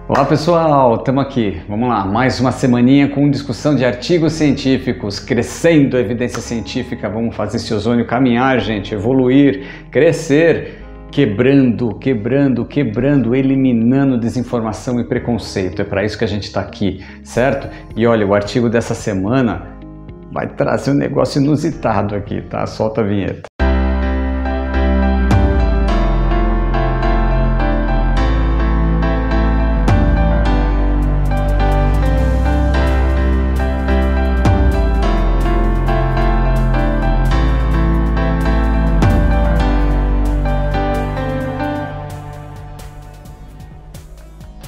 Olá pessoal, estamos aqui, vamos lá, mais uma semaninha com discussão de artigos científicos, crescendo a evidência científica, vamos fazer esse ozônio caminhar, gente, evoluir, crescer, quebrando, eliminando desinformação e preconceito, é para isso que a gente está aqui, certo? E olha, o artigo dessa semana vai trazer um negócio inusitado aqui, tá? Solta a vinheta.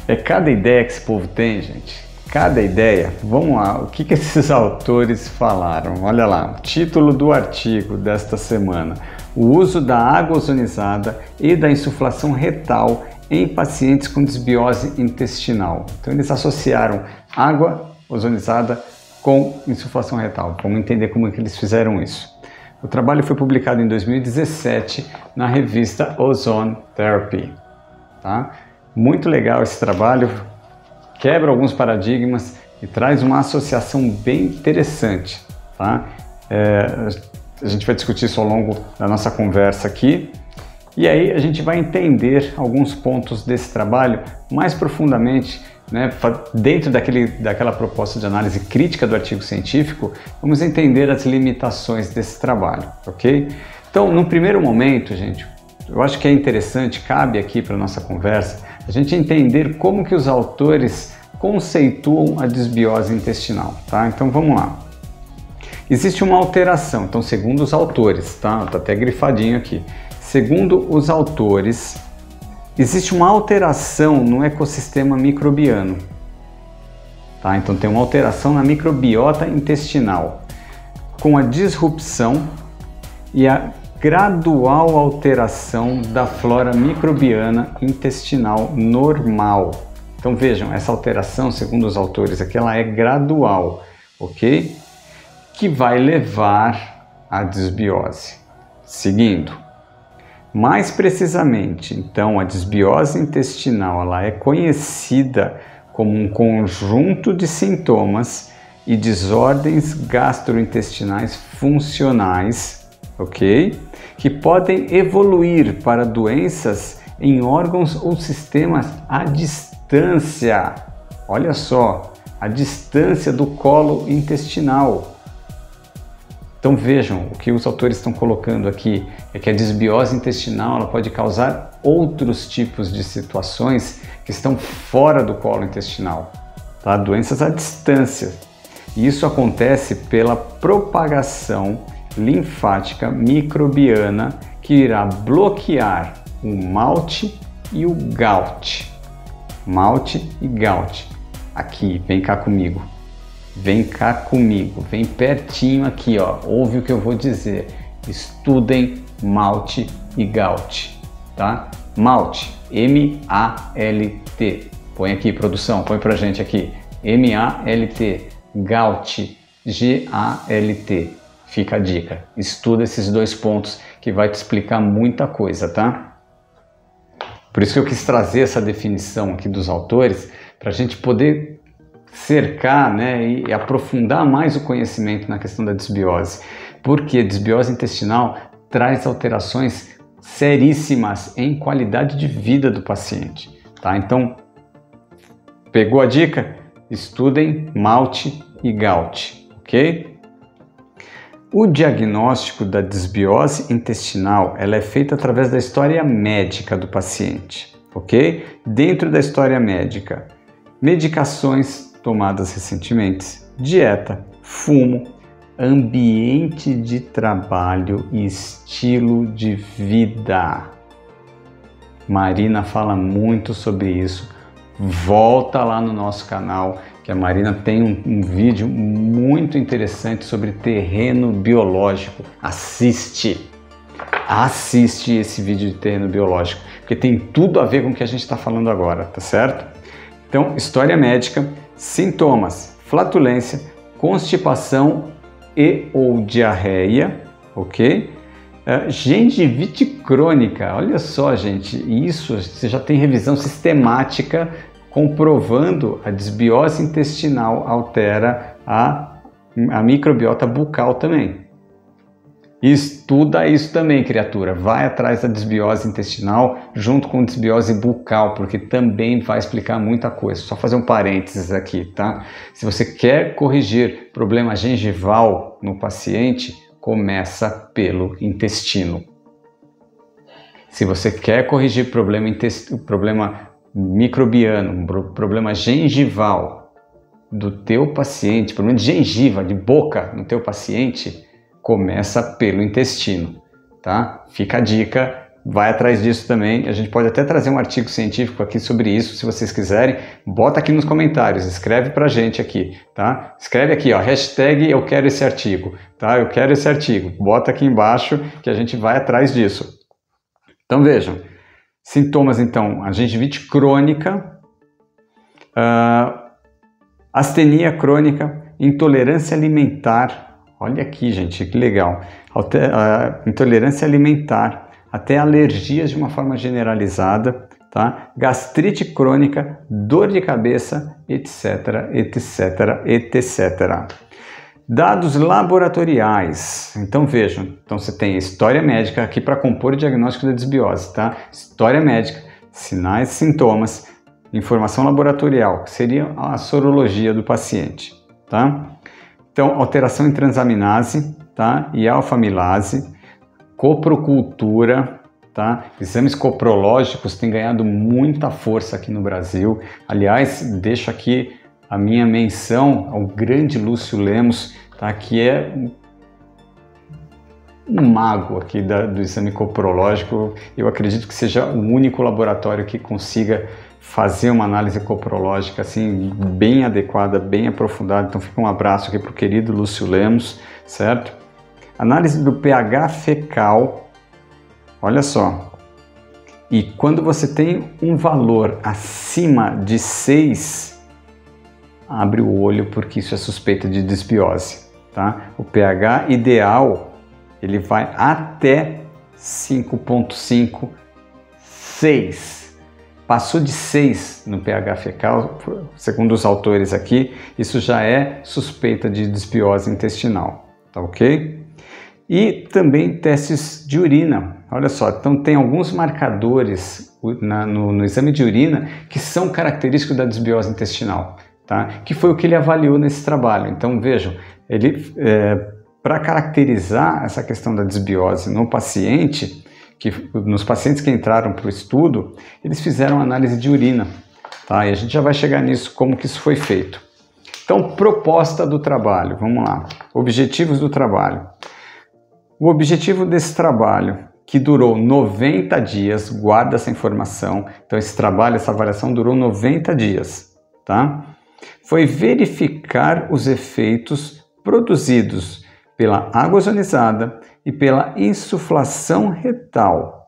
É cada ideia que esse povo tem, gente. Cada ideia. Vamos lá, o que esses autores falaram? Olha lá, o título do artigo desta semana. O uso da água ozonizada e da insuflação retal em pacientes com desbiose intestinal. Então eles associaram água ozonizada com insuflação retal. Vamos entender como é que eles fizeram isso. O trabalho foi publicado em 2017 na revista Ozone Therapy. Tá? Muito legal esse trabalho, quebra alguns paradigmas e traz uma associação bem interessante, tá? A gente vai discutir isso ao longo da nossa conversa aqui e aí a gente vai entender alguns pontos desse trabalho mais profundamente, né? Dentro daquela proposta de análise crítica do artigo científico, vamos entender as limitações desse trabalho, ok? Então, no primeiro momento, gente, eu acho que é interessante, cabe aqui para a nossa conversa, a gente entender como que os autores conceituam a desbiose intestinal, tá? Então vamos lá. Existe uma alteração, então segundo os autores, tá? Tá até grifadinho aqui. Segundo os autores, existe uma alteração no ecossistema microbiano, tá? Então tem uma alteração na microbiota intestinal, com a disrupção e a gradual alteração da flora microbiana intestinal normal. Então vejam, essa alteração, segundo os autores aqui, ela é gradual, ok? Que vai levar à desbiose. Seguindo, mais precisamente, então, a desbiose intestinal, ela é conhecida como um conjunto de sintomas e desordens gastrointestinais funcionais, ok? Que podem evoluir para doenças em órgãos ou sistemas à distância. Olha só, a distância do colo intestinal. Então vejam, o que os autores estão colocando aqui é que a desbiose intestinal ela pode causar outros tipos de situações que estão fora do colo intestinal, tá? Doenças à distância. E isso acontece pela propagação linfática microbiana que irá bloquear o malte e o gout. Malte e gout. Aqui, vem cá comigo. Vem cá comigo. Vem pertinho aqui, ó. Ouve o que eu vou dizer. Estudem malte e gout, tá? Malte, M-A-L-T. Põe aqui, produção, põe pra gente aqui. M-A-L-T. Gout, G-A-L-T. Fica a dica, estuda esses dois pontos que vai te explicar muita coisa, tá? Por isso que eu quis trazer essa definição aqui dos autores, para a gente poder cercar, né, e aprofundar mais o conhecimento na questão da desbiose. Porque a desbiose intestinal traz alterações seríssimas em qualidade de vida do paciente, tá? Então, pegou a dica? Estudem malte e gout, ok? O diagnóstico da desbiose intestinal ela é feito através da história médica do paciente, ok? Dentro da história médica, medicações tomadas recentemente, dieta, fumo, ambiente de trabalho e estilo de vida. Marina fala muito sobre isso. Volta lá no nosso canal que a Marina tem um vídeo muito interessante sobre terreno biológico. Assiste esse vídeo de terreno biológico, porque tem tudo a ver com o que a gente está falando agora, tá certo? Então, história médica, sintomas, flatulência, constipação e ou diarreia, ok? Gengivite crônica, olha só, gente, isso você já tem revisão sistemática comprovando a desbiose intestinal altera a microbiota bucal também. Estuda isso também, criatura. Vai atrás da desbiose intestinal junto com desbiose bucal, porque também vai explicar muita coisa. Só fazer um parênteses aqui, tá? Se você quer corrigir problema gengival no paciente, começa pelo intestino. Se você quer corrigir problema microbiano, problema gengival do teu paciente, problema de gengiva, de boca no teu paciente, começa pelo intestino, tá? Fica a dica, vai atrás disso também. A gente pode até trazer um artigo científico aqui sobre isso, se vocês quiserem. Bota aqui nos comentários, escreve pra gente aqui, tá? Escreve aqui, ó, hashtag eu quero esse artigo, tá? Eu quero esse artigo. Bota aqui embaixo que a gente vai atrás disso. Então vejam, sintomas então, a gengivite crônica, astenia crônica, intolerância alimentar. Olha aqui, gente, que legal. Intolerância alimentar, até alergias de uma forma generalizada, tá? Gastrite crônica, dor de cabeça, etc, etc, etc. Dados laboratoriais. Então vejam, então você tem história médica aqui para compor o diagnóstico da desbiose, tá? História médica, sinais e sintomas, informação laboratorial, que seria a sorologia do paciente, tá? Então, alteração em transaminase, tá? E alfa-amilase, coprocultura, tá? Exames coprológicos têm ganhado muita força aqui no Brasil. Aliás, deixo aqui a minha menção ao grande Lúcio Lemos, tá? Que é um mago aqui do exame coprológico. Eu acredito que seja o único laboratório que consiga fazer uma análise coprológica assim bem adequada, bem aprofundada. Então fica um abraço aqui para o querido Lúcio Lemos, certo? Análise do pH fecal, olha só. E quando você tem um valor acima de 6, abre o olho porque isso é suspeita de desbiose, tá? O pH ideal, ele vai até 5,5, 6. Passou de 6 no pH fecal, segundo os autores aqui, isso já é suspeita de desbiose intestinal, tá ok? E também testes de urina, olha só, então tem alguns marcadores no exame de urina que são característicos da desbiose intestinal, tá? Que foi o que ele avaliou nesse trabalho. Então vejam, ele para caracterizar essa questão da desbiose no paciente, nos pacientes que entraram para o estudo, eles fizeram análise de urina, tá? E a gente já vai chegar nisso, como que isso foi feito. Então, proposta do trabalho, vamos lá. Objetivos do trabalho. O objetivo desse trabalho, que durou 90 dias, guarda essa informação, então esse trabalho, essa avaliação durou 90 dias, tá? Foi verificar os efeitos produzidos pela água ozonizada e pela insuflação retal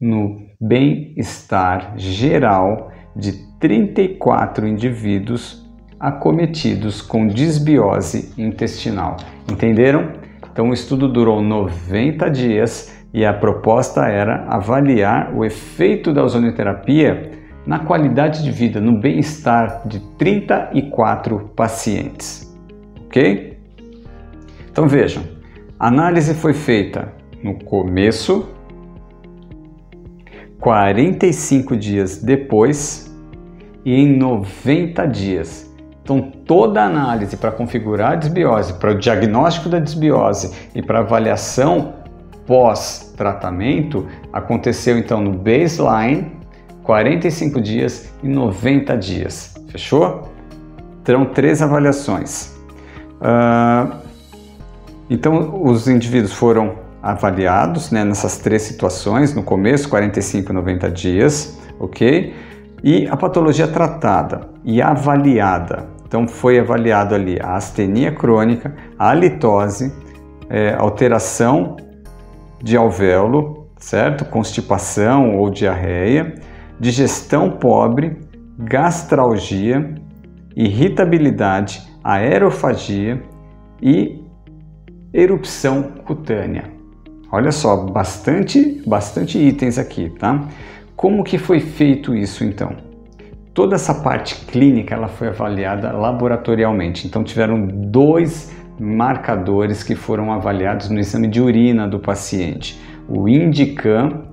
no bem-estar geral de 34 indivíduos acometidos com desbiose intestinal. Entenderam? Então o estudo durou 90 dias e a proposta era avaliar o efeito da ozonioterapia na qualidade de vida, no bem-estar de 34 pacientes. Ok? Então vejam, a análise foi feita no começo, 45 dias depois e em 90 dias. Então toda a análise para configurar a desbiose, para o diagnóstico da desbiose e para avaliação pós-tratamento aconteceu então no baseline, 45 dias e 90 dias. Fechou? Terão 3 avaliações. Então, os indivíduos foram avaliados, né, nessas 3 situações, no começo, 45 e 90 dias, ok? E a patologia tratada e avaliada. Então, foi avaliado ali a astenia crônica, a halitose, alteração de alvéolo, certo? Constipação ou diarreia, digestão pobre, gastralgia, irritabilidade, aerofagia e erupção cutânea. Olha só, bastante itens aqui, tá? Como que foi feito isso então? toda essa parte clínica ela foi avaliada laboratorialmente. Então tiveram 2 marcadores que foram avaliados no exame de urina do paciente, o Indicam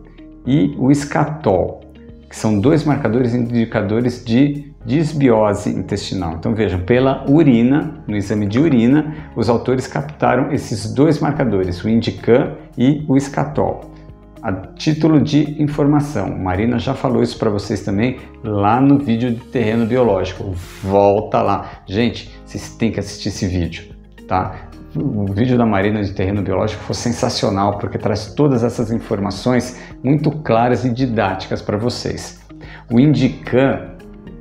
e o Escatol, que são 2 marcadores indicadores de disbiose intestinal. Então vejam, pela urina, no exame de urina, os autores captaram esses 2 marcadores, o Indicam e o Escatol. A título de informação, Marina já falou isso para vocês também lá no vídeo de terreno biológico. Volta lá. Gente, vocês têm que assistir esse vídeo, tá? O vídeo da Marina de terreno biológico foi sensacional porque traz todas essas informações muito claras e didáticas para vocês. O Indicam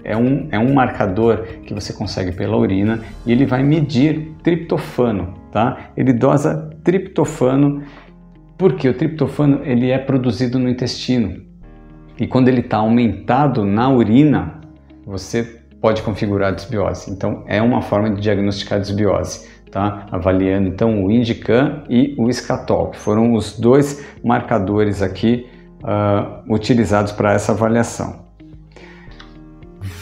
é um marcador que você consegue pela urina e ele vai medir triptofano, tá? Ele dosa triptofano porque o triptofano ele é produzido no intestino e quando ele está aumentado na urina, você pode configurar a disbiose. Então é uma forma de diagnosticar a disbiose, tá? Avaliando então o Indicam e o Escatol, que foram os 2 marcadores aqui utilizados para essa avaliação.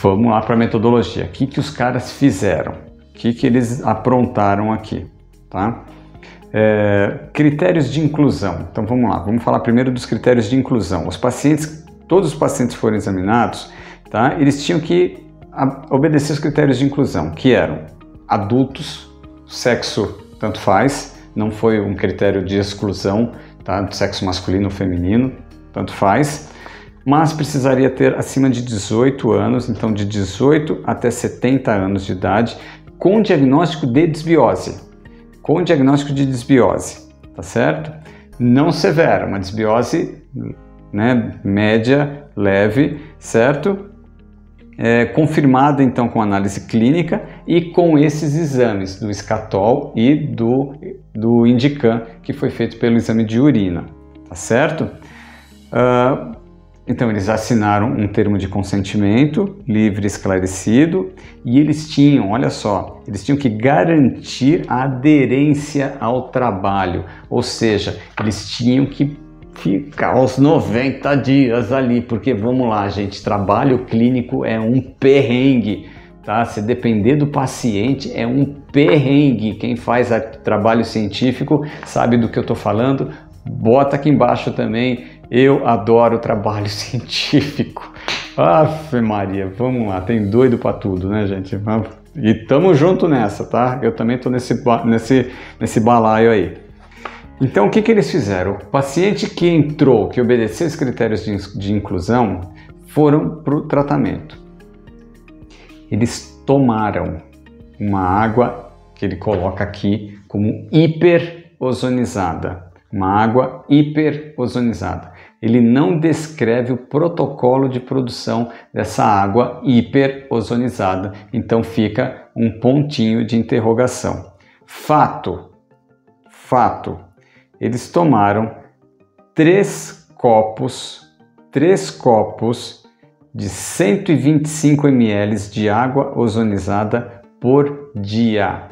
Vamos lá para a metodologia. O que os caras fizeram? O que eles aprontaram aqui, tá? Critérios de inclusão. Então vamos lá, vamos falar primeiro dos critérios de inclusão. Todos os pacientes que foram examinados, tá? Eles tinham que obedecer os critérios de inclusão, que eram adultos, sexo tanto faz, não foi um critério de exclusão, tá? Do sexo masculino ou feminino, tanto faz, mas precisaria ter acima de 18 anos, então de 18 até 70 anos de idade, com diagnóstico de disbiose. Com diagnóstico de disbiose, tá certo? Não severa, uma disbiose, né, média, leve, certo? Confirmada então com análise clínica e com esses exames do Escatol e do Indicam, que foi feito pelo exame de urina, tá certo? Então eles assinaram um termo de consentimento livre e esclarecido e eles tinham, olha só, eles tinham que garantir a aderência ao trabalho, ou seja, eles tinham que ficar aos 90 dias ali, porque vamos lá, gente, trabalho clínico é um perrengue, tá? Se depender do paciente é um perrengue. Quem faz trabalho científico sabe do que eu tô falando, bota aqui embaixo também. Eu adoro trabalho científico. Ave Maria, vamos lá, tem doido para tudo, né, gente? E tamo junto nessa, tá? Eu também tô nesse balaio aí. Então, o que eles fizeram? O paciente que entrou, que obedeceu os critérios de inclusão, foram para o tratamento. Eles tomaram uma água que ele coloca aqui como hiperozonizada. Uma água hiperozonizada. Ele não descreve o protocolo de produção dessa água hiperozonizada, então fica um pontinho de interrogação. Fato, eles tomaram 3 copos de 125 ml de água ozonizada por dia.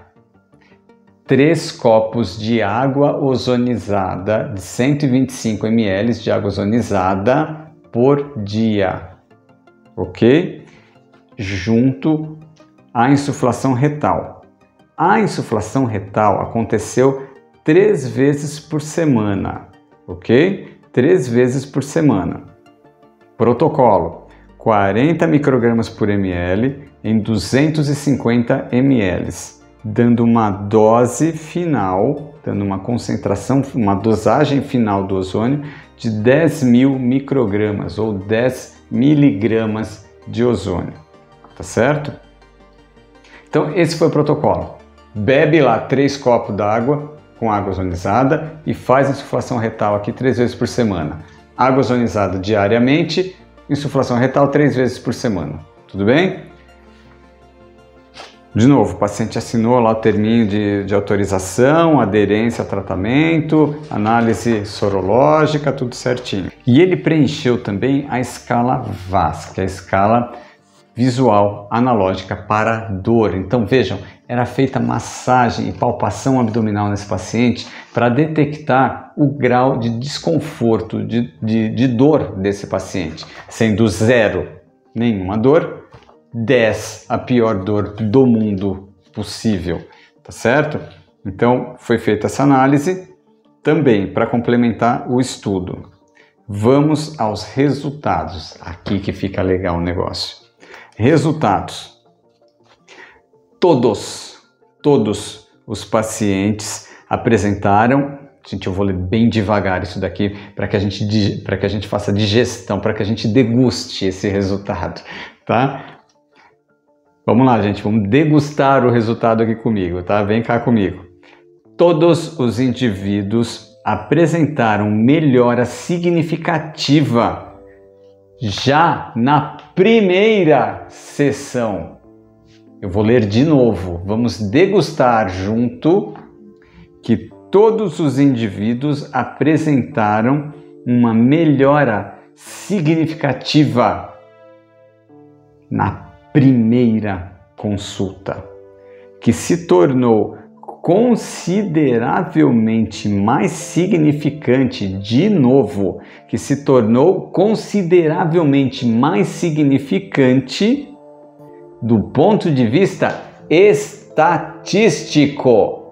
3 copos de água ozonizada, de 125 ml de água ozonizada por dia, ok? Junto à insuflação retal. A insuflação retal aconteceu 3 vezes por semana, ok? 3 vezes por semana. Protocolo: 40 microgramas por ml em 250 ml. Dando uma dose final, dando uma concentração, uma dosagem final do ozônio de 10.000 microgramas ou 10 miligramas de ozônio, tá certo? Então esse foi o protocolo. Bebe lá 3 copos d'água com água ozonizada e faz insuflação retal aqui 3 vezes por semana. Água ozonizada diariamente, insuflação retal 3 vezes por semana, tudo bem? De novo, o paciente assinou lá o terminho de autorização, aderência ao tratamento, análise sorológica, tudo certinho. E ele preencheu também a escala VAS, que é a escala visual analógica para dor. Então vejam, era feita massagem e palpação abdominal nesse paciente para detectar o grau de desconforto, de dor desse paciente, sendo 0 nenhuma dor 10, a pior dor do mundo possível, tá certo? Então, foi feita essa análise também para complementar o estudo. Vamos aos resultados, aqui que fica legal o negócio. Resultados. Todos os pacientes apresentaram, gente, eu vou ler bem devagar isso daqui para que a gente faça digestão, para que a gente deguste esse resultado, tá? Vamos lá, gente, vamos degustar o resultado aqui comigo, tá? Vem cá comigo. Todos os indivíduos apresentaram melhora significativa já na primeira sessão. Eu vou ler de novo. Vamos degustar junto que todos os indivíduos apresentaram uma melhora significativa na primeira consulta, que se tornou consideravelmente mais significante, de novo, que se tornou consideravelmente mais significante do ponto de vista estatístico.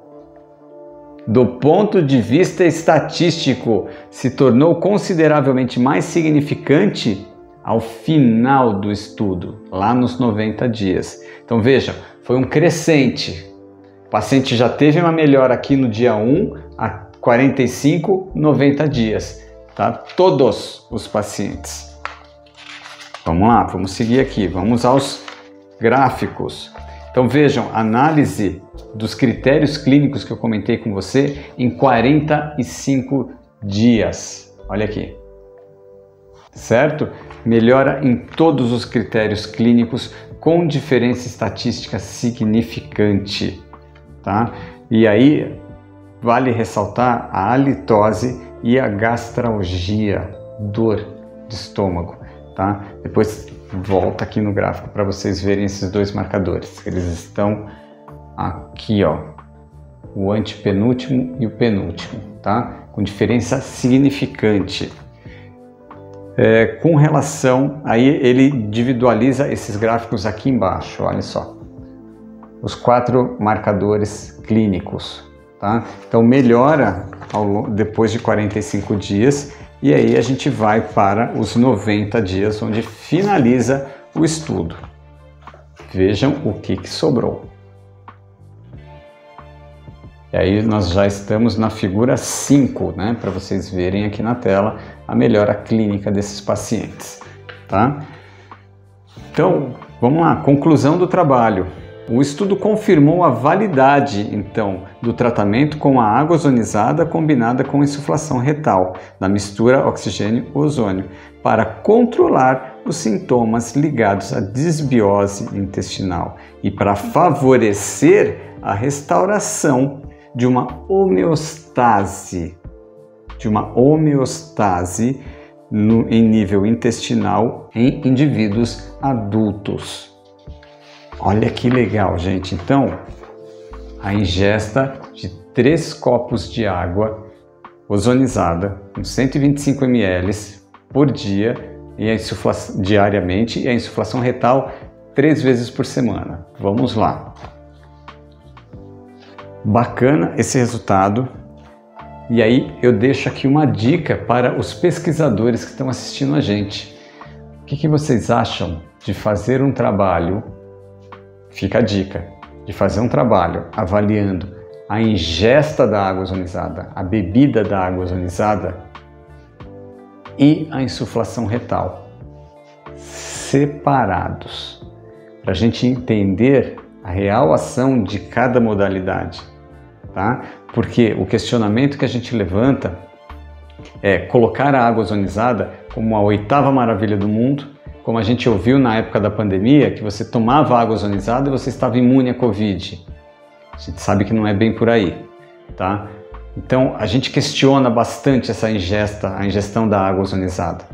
Do ponto de vista estatístico, se tornou consideravelmente mais significante ao final do estudo, lá nos 90 dias. Então vejam, foi um crescente. O paciente já teve uma melhora aqui no dia 1 a 45, 90 dias, tá? Todos os pacientes. Vamos lá, vamos seguir aqui, vamos aos gráficos. Então vejam, análise dos critérios clínicos que eu comentei com você em 45 dias. Olha aqui. Certo? Melhora em todos os critérios clínicos com diferença estatística significante, tá? E aí vale ressaltar a halitose e a gastralgia, dor de estômago, tá? Depois volta aqui no gráfico para vocês verem esses dois marcadores. Eles estão aqui, ó, o antepenúltimo e o penúltimo, tá? Com diferença significante. Com relação, aí ele individualiza esses gráficos aqui embaixo, olha só. Os 4 marcadores clínicos, tá? Então melhora depois de 45 dias e aí a gente vai para os 90 dias, onde finaliza o estudo. Vejam o que sobrou. E aí nós já estamos na figura 5, né? Para vocês verem aqui na tela a melhora clínica desses pacientes, tá? Então, vamos lá, conclusão do trabalho. O estudo confirmou a validade, então, do tratamento com a água ozonizada combinada com insuflação retal, da mistura oxigênio-ozônio, para controlar os sintomas ligados à desbiose intestinal e para favorecer a restauração de uma homeostase, em nível intestinal em indivíduos adultos. Olha que legal, gente. Então, a ingesta de 3 copos de água ozonizada, com 125 ml por dia, diariamente, e a insuflação retal 3 vezes por semana. Vamos lá. Bacana esse resultado. E aí eu deixo aqui uma dica para os pesquisadores que estão assistindo a gente. O que vocês acham de fazer um trabalho? Fica a dica de fazer um trabalho avaliando a ingesta da água ozonizada, a bebida da água ozonizada e a insuflação retal, separados, para a gente entender a real ação de cada modalidade, tá? Porque o questionamento que a gente levanta é colocar a água ozonizada como a 8ª maravilha do mundo, como a gente ouviu na época da pandemia, que você tomava água ozonizada e você estava imune à Covid. A gente sabe que não é bem por aí, tá? Então, a gente questiona bastante essa a ingestão da água ozonizada,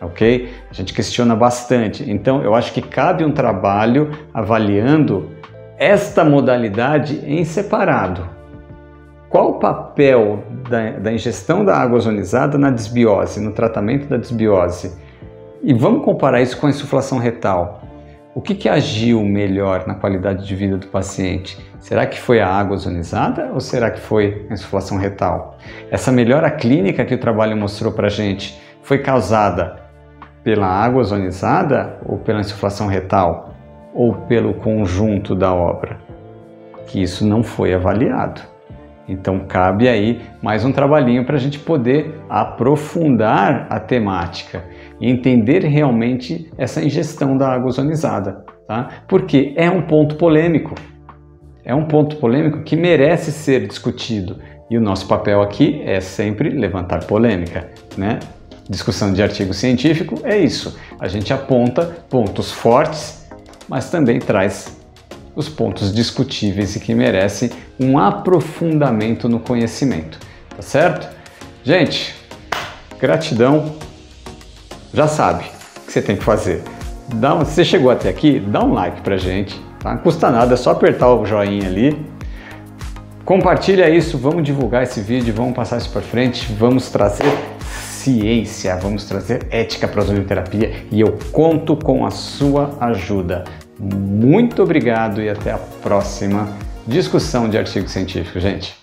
ok? A gente questiona bastante. Então, eu acho que cabe um trabalho avaliando esta modalidade em separado. Qual o papel da ingestão da água ozonizada na desbiose, no tratamento da desbiose? E vamos comparar isso com a insuflação retal. O que agiu melhor na qualidade de vida do paciente? Será que foi a água ozonizada ou será que foi a insuflação retal? Essa melhora clínica que o trabalho mostrou para a gente foi causada pela água ozonizada ou pela insuflação retal? Ou pelo conjunto da obra? Que isso não foi avaliado. Então cabe aí mais um trabalhinho para a gente poder aprofundar a temática e entender realmente essa ingestão da água ozonizada, tá? Porque é um ponto polêmico. É um ponto polêmico que merece ser discutido. E o nosso papel aqui é sempre levantar polêmica, né? Discussão de artigo científico é isso. A gente aponta pontos fortes, mas também traz os pontos discutíveis e que merecem um aprofundamento no conhecimento, tá certo? Gente, gratidão, já sabe o que você tem que fazer. Se você chegou até aqui, dá um like pra gente, tá? Não custa nada, é só apertar o joinha ali. Compartilha isso, vamos divulgar esse vídeo, vamos passar isso para frente, vamos trazer ciência, vamos trazer ética para a ozonioterapia e eu conto com a sua ajuda. Muito obrigado e até a próxima discussão de artigo científico, gente.